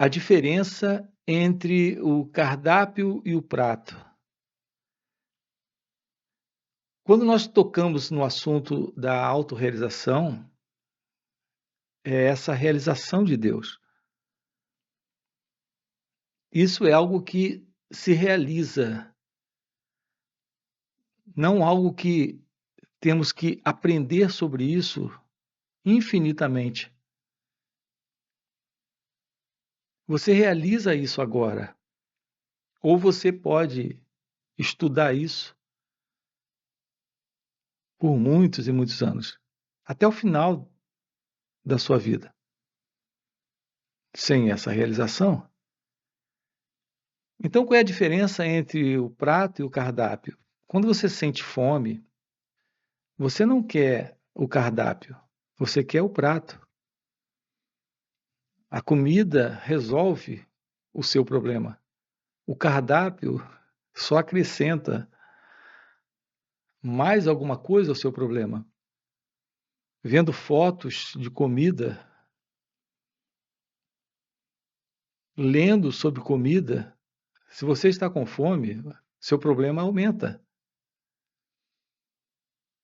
a diferença entre o cardápio e o prato. Quando nós tocamos no assunto da autorrealização, é essa realização de Deus. Isso é algo que se realiza, não algo que temos que aprender sobre isso infinitamente. Você realiza isso agora, ou você pode estudar isso por muitos e muitos anos, até o final da sua vida. Sem essa realização. Então, qual é a diferença entre o prato e o cardápio? Quando você sente fome, você não quer o cardápio, você quer o prato. A comida resolve o seu problema. O cardápio só acrescenta mais alguma coisa ao seu problema. Vendo fotos de comida, lendo sobre comida, se você está com fome, seu problema aumenta.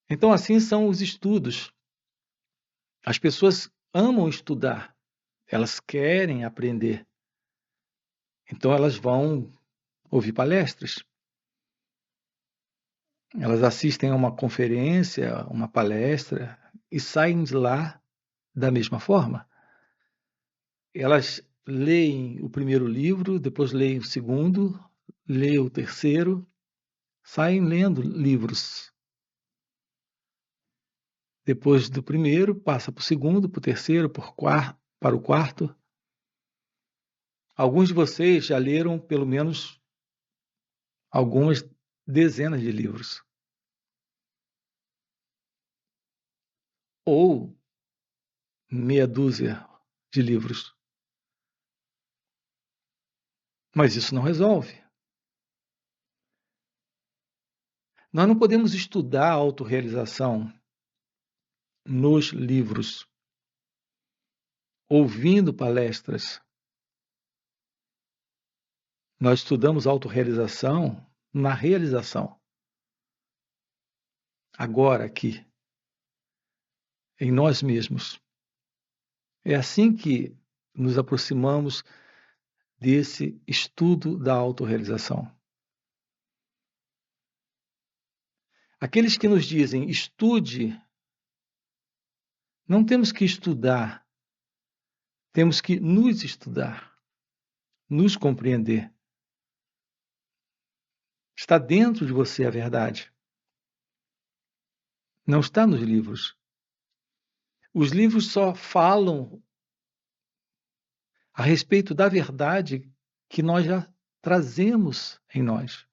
Então, assim são os estudos. As pessoas amam estudar, elas querem aprender. Então, elas vão ouvir palestras, elas assistem a uma conferência, uma palestra e saem de lá da mesma forma. Elas leem o primeiro livro, depois leem o segundo, leem o terceiro, saem lendo livros. Depois do primeiro, passa para o segundo, para o terceiro, para o quarto. Alguns de vocês já leram pelo menos algumas dezenas de livros. Ou meia dúzia de livros. Mas isso não resolve. Nós não podemos estudar a autorrealização nos livros, ouvindo palestras. Nós estudamos autorrealização na realização. Agora, aqui, em nós mesmos. É assim que nos aproximamos desse estudo da autorrealização. Aqueles que nos dizem, estude, não temos que estudar, temos que nos estudar, nos compreender. Está dentro de você a verdade. Não está nos livros. Os livros só falam a respeito da verdade que nós já trazemos em nós.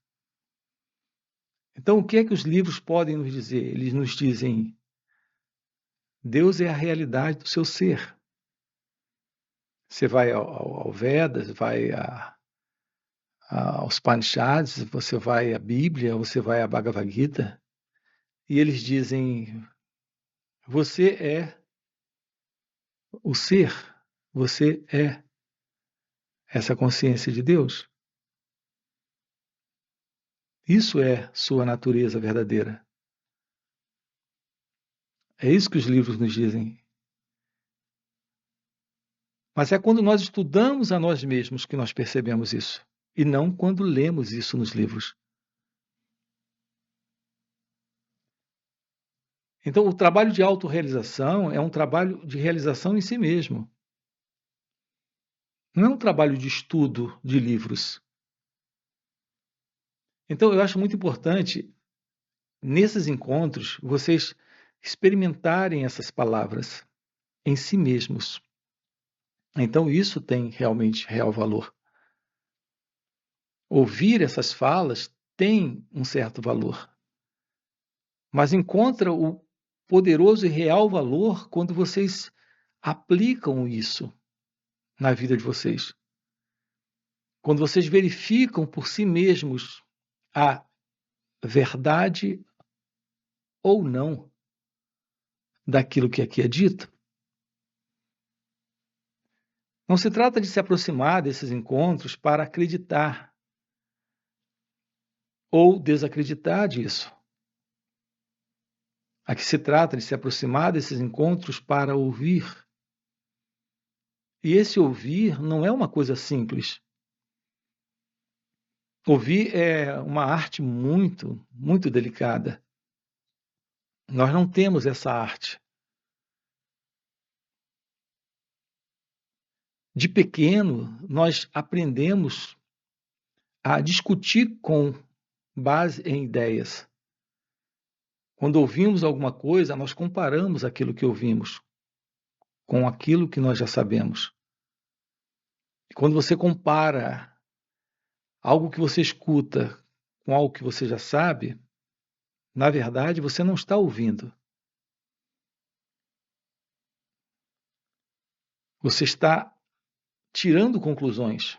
Então, o que é que os livros podem nos dizer? Eles nos dizem, Deus é a realidade do seu ser. Você vai ao Vedas, vai aos Upanishads, você vai à Bíblia, você vai à Bhagavad Gita, e eles dizem, você é o ser, você é essa consciência de Deus. Isso é sua natureza verdadeira. É isso que os livros nos dizem. Mas é quando nós estudamos a nós mesmos que nós percebemos isso, e não quando lemos isso nos livros. Então, o trabalho de autorrealização é um trabalho de realização em si mesmo. Não é um trabalho de estudo de livros. Então, eu acho muito importante, nesses encontros, vocês experimentarem essas palavras em si mesmos. Então, isso tem realmente real valor. Ouvir essas falas tem um certo valor, mas encontra o poderoso e real valor quando vocês aplicam isso na vida de vocês. Quando vocês verificam por si mesmos a verdade ou não daquilo que aqui é dito. Não se trata de se aproximar desses encontros para acreditar ou desacreditar disso. Aqui se trata de se aproximar desses encontros para ouvir. E esse ouvir não é uma coisa simples. Ouvir é uma arte muito, muito delicada. Nós não temos essa arte. De pequeno, nós aprendemos a discutir com base em ideias. Quando ouvimos alguma coisa, nós comparamos aquilo que ouvimos com aquilo que nós já sabemos. E quando você compara algo que você escuta com algo que você já sabe, na verdade, você não está ouvindo. Você está tirando conclusões.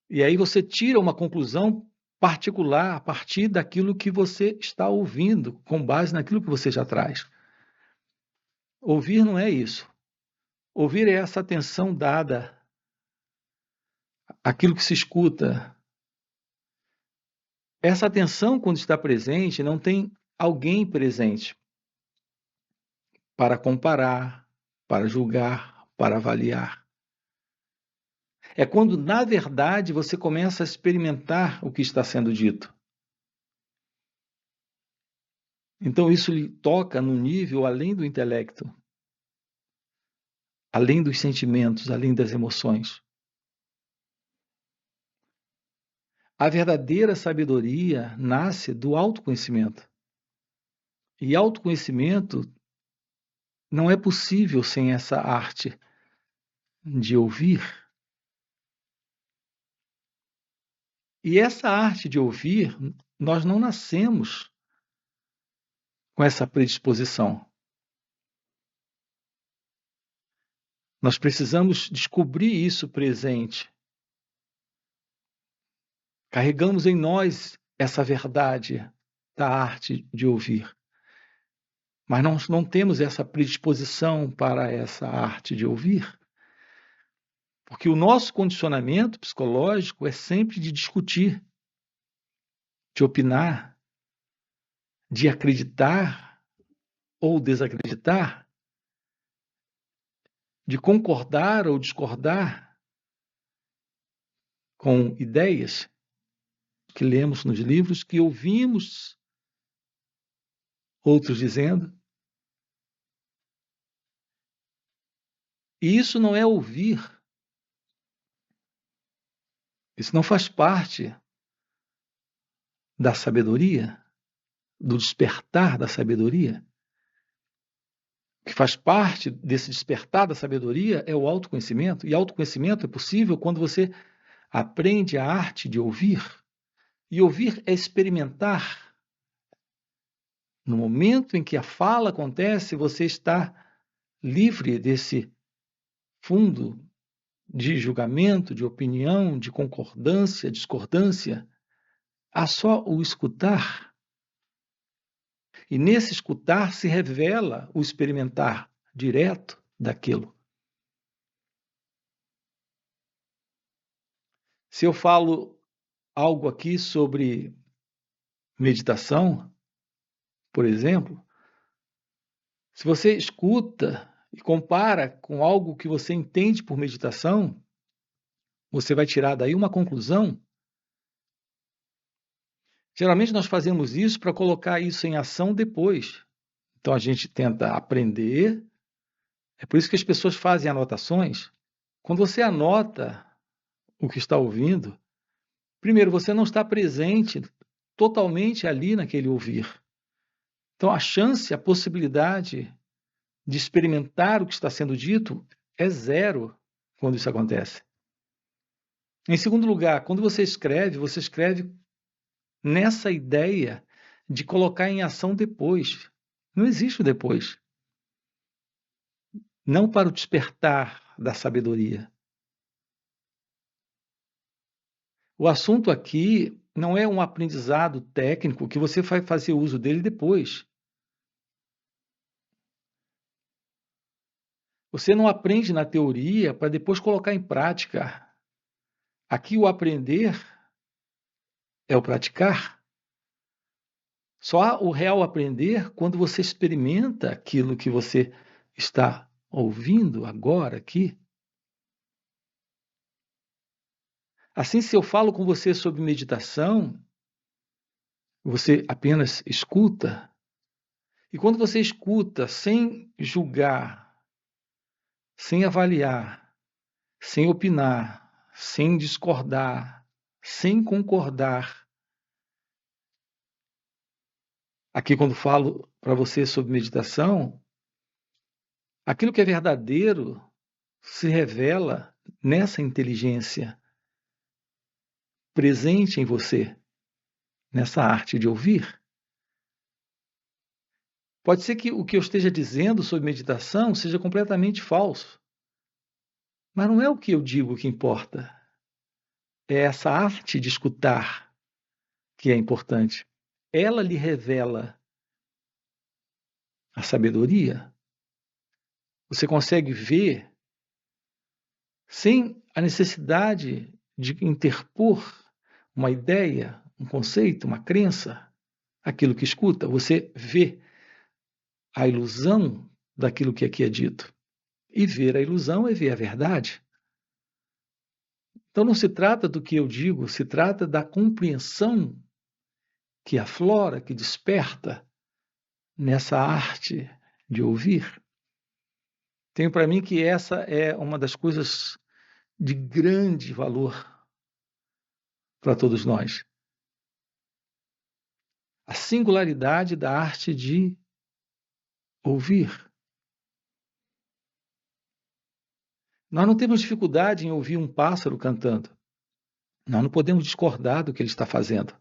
E aí você tira uma conclusão particular a partir daquilo que você está ouvindo, com base naquilo que você já traz. Ouvir não é isso. Ouvir é essa atenção dada àquilo que se escuta. Essa atenção, quando está presente, não tem alguém presente para comparar, para julgar, para avaliar. É quando, na verdade, você começa a experimentar o que está sendo dito. Então, isso lhe toca no nível além do intelecto, além dos sentimentos, além das emoções. A verdadeira sabedoria nasce do autoconhecimento. E autoconhecimento não é possível sem essa arte de ouvir. E essa arte de ouvir, nós não nascemos com essa predisposição. Nós precisamos descobrir isso presente. Carregamos em nós essa verdade da arte de ouvir. Mas nós não temos essa predisposição para essa arte de ouvir. Porque o nosso condicionamento psicológico é sempre de discutir, de opinar, de acreditar ou desacreditar, de concordar ou discordar com ideias que lemos nos livros, que ouvimos outros dizendo. E isso não é ouvir. Isso não faz parte da sabedoria, do despertar da sabedoria. O que faz parte desse despertar da sabedoria é o autoconhecimento. E autoconhecimento é possível quando você aprende a arte de ouvir. E ouvir é experimentar. No momento em que a fala acontece, você está livre desse fundo de julgamento, de opinião, de concordância, discordância. Há só o escutar. E nesse escutar se revela o experimentar direto daquilo. Se eu falo algo aqui sobre meditação, por exemplo, se você escuta e compara com algo que você entende por meditação, você vai tirar daí uma conclusão. Geralmente nós fazemos isso para colocar isso em ação depois. Então a gente tenta aprender, é por isso que as pessoas fazem anotações. Quando você anota o que está ouvindo, primeiro, você não está presente totalmente ali naquele ouvir. Então, a chance, a possibilidade de experimentar o que está sendo dito é zero quando isso acontece. Em segundo lugar, quando você escreve nessa ideia de colocar em ação depois. Não existe o depois. Não para o despertar da sabedoria. O assunto aqui não é um aprendizado técnico que você vai fazer uso dele depois. Você não aprende na teoria para depois colocar em prática. Aqui o aprender é o praticar. Só há o real aprender quando você experimenta aquilo que você está ouvindo agora aqui. Assim, se eu falo com você sobre meditação, você apenas escuta. E quando você escuta sem julgar, sem avaliar, sem opinar, sem discordar, sem concordar, aqui quando falo para você sobre meditação, aquilo que é verdadeiro se revela nessa inteligência presente em você, nessa arte de ouvir. Pode ser que o que eu esteja dizendo sobre meditação seja completamente falso, mas não é o que eu digo que importa. É essa arte de escutar que é importante. Ela lhe revela a sabedoria. Você consegue ver sem a necessidade de interpor uma ideia, um conceito, uma crença, aquilo que escuta. Você vê a ilusão daquilo que aqui é dito. E ver a ilusão é ver a verdade. Então não se trata do que eu digo, se trata da compreensão que aflora, que desperta nessa arte de ouvir. Tenho para mim que essa é uma das coisas de grande valor para todos nós. A singularidade da arte de ouvir. Nós não temos dificuldade em ouvir um pássaro cantando. Nós não podemos discordar do que ele está fazendo.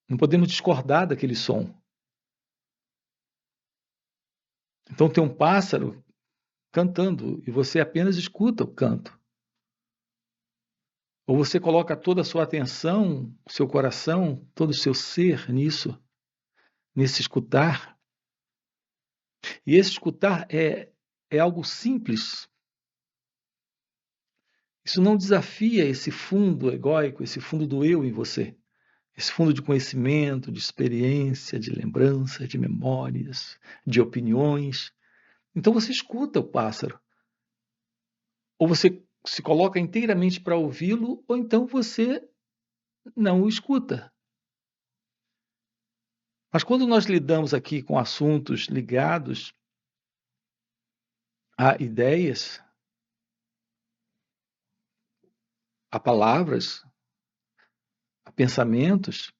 Não podemos discordar daquele som. Então tem um pássaro cantando e você apenas escuta o canto. Ou você coloca toda a sua atenção, o seu coração, todo o seu ser nisso, nesse escutar. E esse escutar é algo simples. Isso não desafia esse fundo egóico, esse fundo do eu em você. Esse fundo de conhecimento, de experiência, de lembranças, de memórias, de opiniões. Então você escuta o pássaro. Ou você se coloca inteiramente para ouvi-lo, ou então você não o escuta. Mas quando nós lidamos aqui com assuntos ligados a ideias, a palavras, a pensamentos,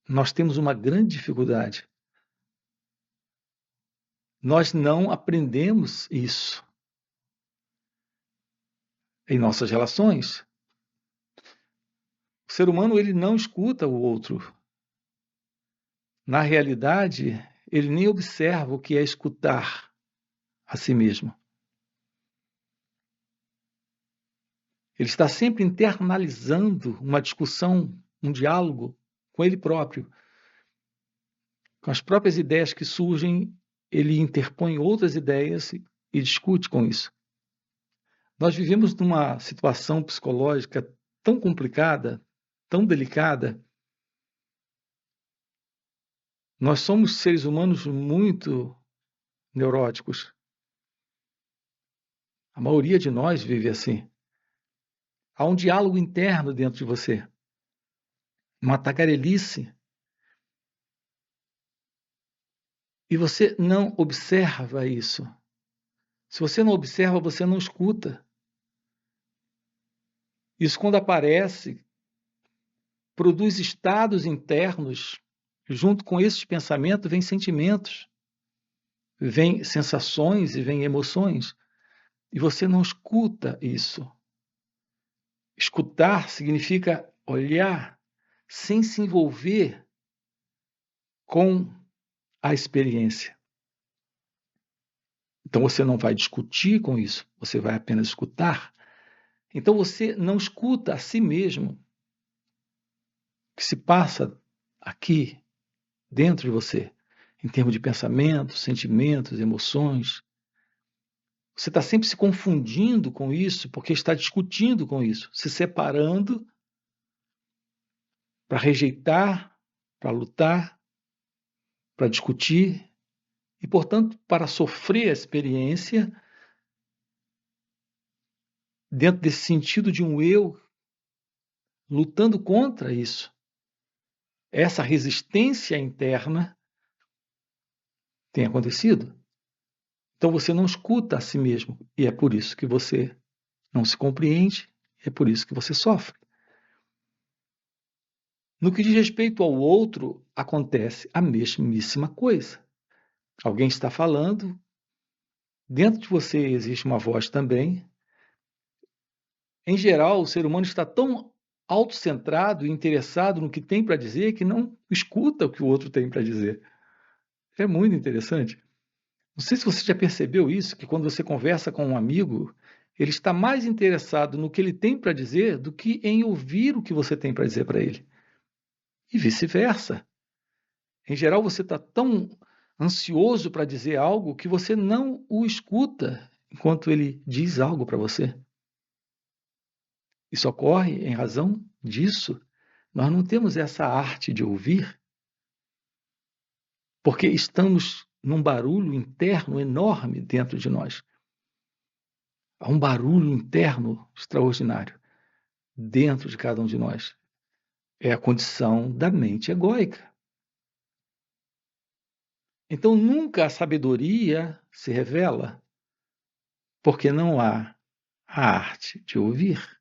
nós temos uma grande dificuldade. Nós não aprendemos isso em nossas relações. O ser humano ele não escuta o outro. Na realidade, ele nem observa o que é escutar a si mesmo. Ele está sempre internalizando uma discussão, um diálogo com ele próprio. Com as próprias ideias que surgem, ele interpõe outras ideias e discute com isso. Nós vivemos numa situação psicológica tão complicada, tão delicada. Nós somos seres humanos muito neuróticos. A maioria de nós vive assim. Há um diálogo interno dentro de você, uma tagarelice. E você não observa isso. Se você não observa, você não escuta. Isso, quando aparece, produz estados internos. Junto com esses pensamentos, vem sentimentos, vem sensações e vem emoções. E você não escuta isso. Escutar significa olhar sem se envolver com a experiência. Então você não vai discutir com isso, você vai apenas escutar. Então você não escuta a si mesmo o que se passa aqui dentro de você, em termos de pensamentos, sentimentos, emoções. Você está sempre se confundindo com isso, porque está discutindo com isso, se separando para rejeitar, para lutar, para discutir e, portanto, para sofrer a experiência dentro desse sentido de um eu lutando contra isso. Essa resistência interna tem acontecido. Então você não escuta a si mesmo e é por isso que você não se compreende, é por isso que você sofre. No que diz respeito ao outro, acontece a mesmíssima coisa. Alguém está falando, dentro de você existe uma voz também. Em geral, o ser humano está tão autocentrado e interessado no que tem para dizer que não escuta o que o outro tem para dizer. É muito interessante. Não sei se você já percebeu isso, que quando você conversa com um amigo, ele está mais interessado no que ele tem para dizer do que em ouvir o que você tem para dizer para ele. E vice-versa. Em geral, você está tão ansioso para dizer algo que você não o escuta enquanto ele diz algo para você. Isso ocorre em razão disso. Nós não temos essa arte de ouvir, porque estamos num barulho interno enorme dentro de nós. Há um barulho interno extraordinário dentro de cada um de nós. É a condição da mente egóica. Então, nunca a sabedoria se revela, porque não há a arte de ouvir.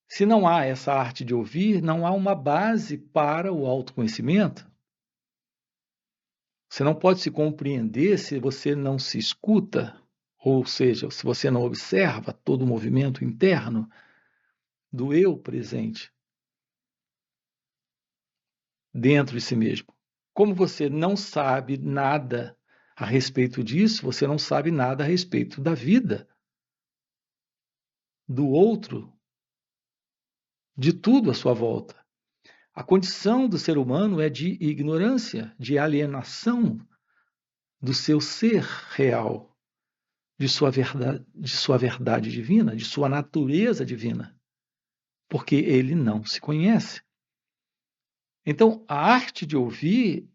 Se não há essa arte de ouvir, não há uma base para o autoconhecimento. Você não pode se compreender se você não se escuta, ou seja, se você não observa todo o movimento interno do eu presente dentro de si mesmo. Como você não sabe nada a respeito disso, você não sabe nada a respeito da vida, do outro, de tudo à sua volta. A condição do ser humano é de ignorância, de alienação do seu ser real, de sua verdade divina, de sua natureza divina, porque ele não se conhece. Então, a arte de ouvir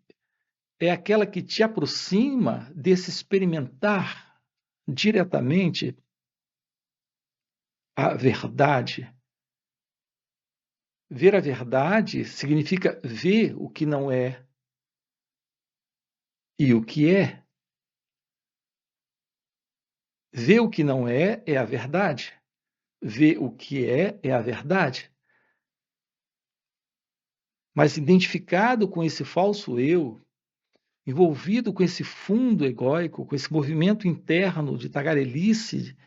é aquela que te aproxima desse experimentar diretamente a verdade. Ver a verdade significa ver o que não é e o que é. Ver o que não é a verdade. Ver o que é a verdade. Mas identificado com esse falso eu, envolvido com esse fundo egóico, com esse movimento interno de tagarelice,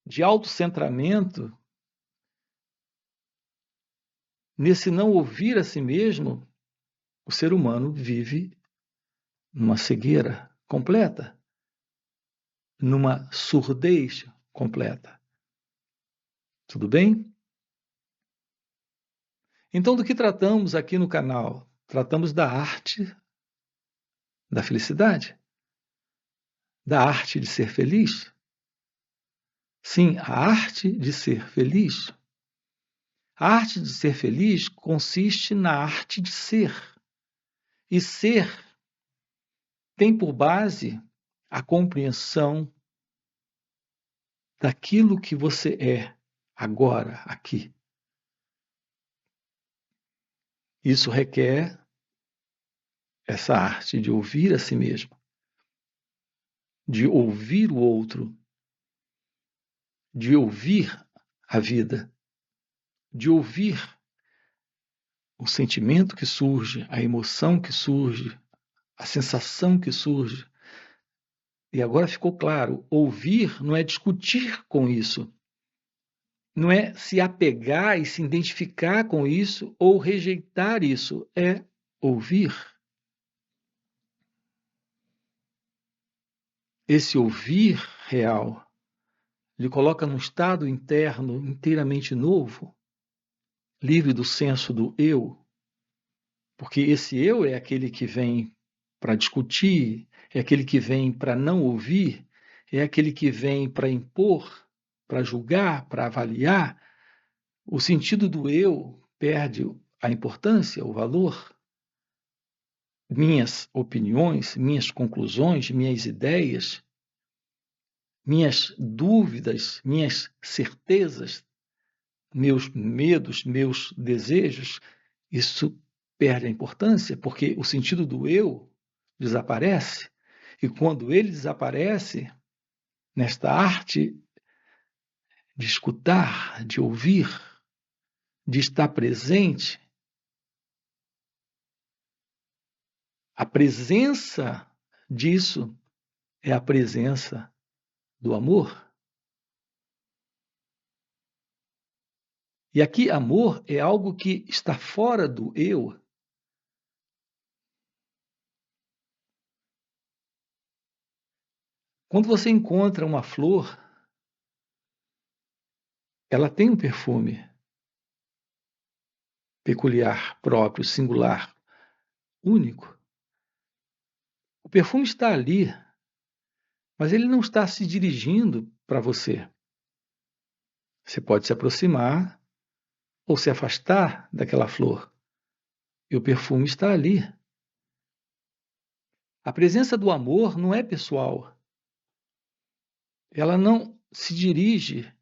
de autocentramento, nesse não ouvir a si mesmo, o ser humano vive numa cegueira completa, numa surdez completa. Tudo bem? Então, do que tratamos aqui no canal? Tratamos da arte da felicidade, da arte de ser feliz. Sim, a arte de ser feliz. A arte de ser feliz consiste na arte de ser. E ser tem por base a compreensão daquilo que você é agora, aqui. Isso requer essa arte de ouvir a si mesmo, de ouvir o outro, de ouvir a vida, de ouvir o sentimento que surge, a emoção que surge, a sensação que surge. E agora ficou claro, ouvir não é discutir com isso, não é se apegar e se identificar com isso ou rejeitar isso, é ouvir. Esse ouvir real lhe coloca num estado interno inteiramente novo, livre do senso do eu, porque esse eu é aquele que vem para discutir, é aquele que vem para não ouvir, é aquele que vem para impor, para julgar, para avaliar, o sentido do eu perde a importância, o valor. Minhas opiniões, minhas conclusões, minhas ideias, minhas dúvidas, minhas certezas, meus medos, meus desejos, isso perde a importância, porque o sentido do eu desaparece. E quando ele desaparece, nesta arte de escutar, de ouvir, de estar presente, a presença disso é a presença do amor. E aqui, amor é algo que está fora do eu. Quando você encontra uma flor, ela tem um perfume peculiar, próprio, singular, único. O perfume está ali, mas ele não está se dirigindo para você. Você pode se aproximar ou se afastar daquela flor, e o perfume está ali. A presença do amor não é pessoal. Ela não se dirige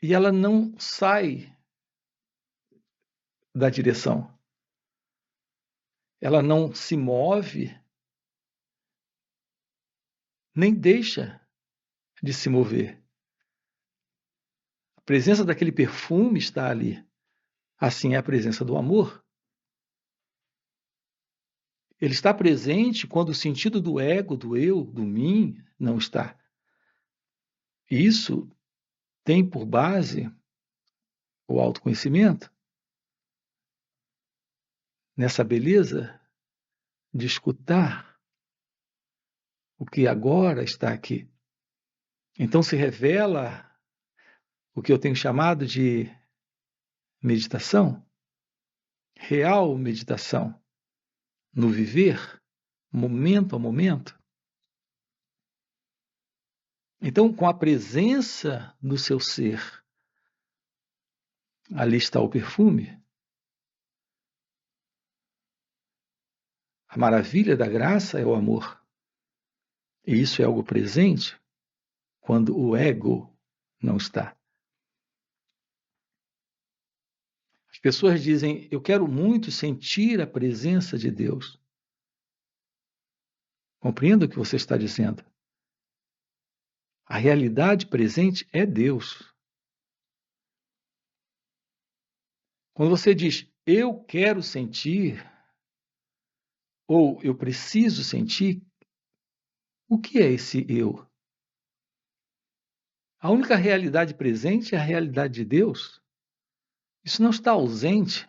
e ela não sai da direção. Ela não se move, nem deixa de se mover. A presença daquele perfume está ali. Assim é a presença do amor. Ele está presente quando o sentido do ego, do eu, do mim, não está. Isso tem por base o autoconhecimento, nessa beleza de escutar o que agora está aqui. Então se revela o que eu tenho chamado de meditação, real meditação, no viver, momento a momento. Então, com a presença do seu ser, ali está o perfume. A maravilha da graça é o amor. E isso é algo presente quando o ego não está. As pessoas dizem, eu quero muito sentir a presença de Deus. Compreenda o que você está dizendo. A realidade presente é Deus. Quando você diz, eu quero sentir, ou eu preciso sentir, o que é esse eu? A única realidade presente é a realidade de Deus. Isso não está ausente.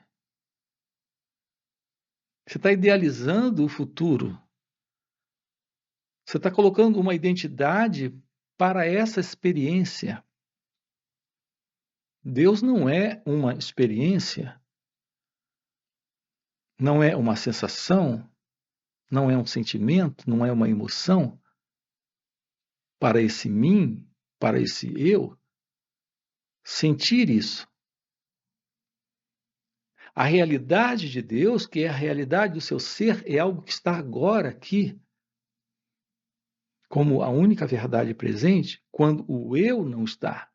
Você está idealizando o futuro. Você está colocando uma identidade para essa experiência. Deus não é uma experiência, não é uma sensação, não é um sentimento, não é uma emoção para esse mim, para esse eu, sentir isso. A realidade de Deus, que é a realidade do seu ser, é algo que está agora aqui, como a única verdade presente, quando o eu não está.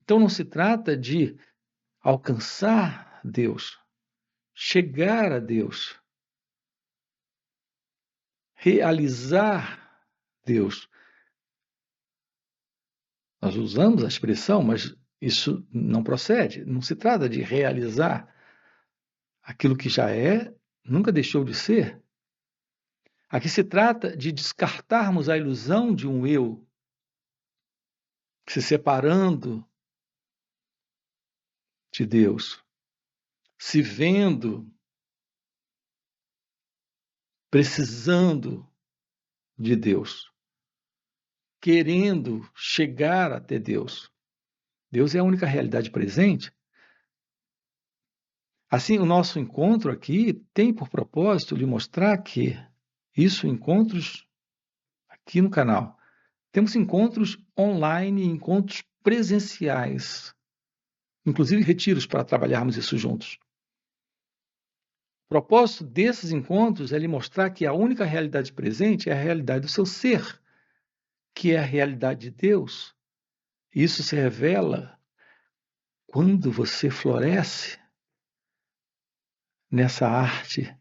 Então não se trata de alcançar Deus, chegar a Deus, realizar Deus. Nós usamos a expressão, mas isso não procede. Não se trata de realizar aquilo que já é, nunca deixou de ser. Aqui se trata de descartarmos a ilusão de um eu se separando de Deus, se vendo precisando de Deus, querendo chegar até Deus. Deus é a única realidade presente. Assim, o nosso encontro aqui tem por propósito lhe mostrar que encontros aqui no canal. Temos encontros online, encontros presenciais, inclusive retiros para trabalharmos isso juntos. O propósito desses encontros é lhe mostrar que a única realidade presente é a realidade do seu ser, que é a realidade de Deus. Isso se revela quando você floresce nessa arte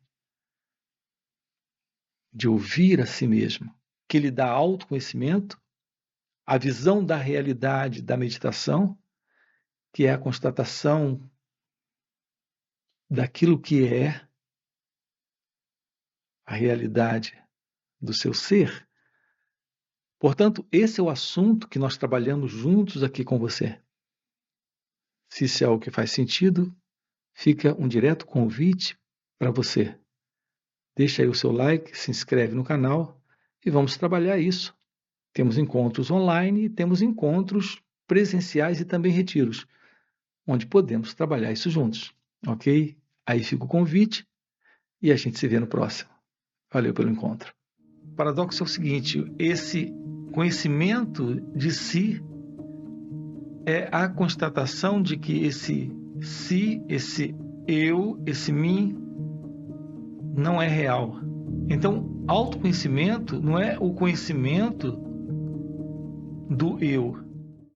de ouvir a si mesmo, que lhe dá autoconhecimento, a visão da realidade da meditação, que é a constatação daquilo que é a realidade do seu ser. Portanto, esse é o assunto que nós trabalhamos juntos aqui com você. Se isso é algo que faz sentido, fica um direto convite para você. Deixa aí o seu like, se inscreve no canal e vamos trabalhar isso. Temos encontros online e temos encontros presenciais e também retiros, onde podemos trabalhar isso juntos, ok? Aí fica o convite e a gente se vê no próximo. Valeu pelo encontro. O paradoxo é o seguinte: esse conhecimento de si é a constatação de que esse si, esse eu, esse mim, não é real. Então, autoconhecimento não é o conhecimento do eu,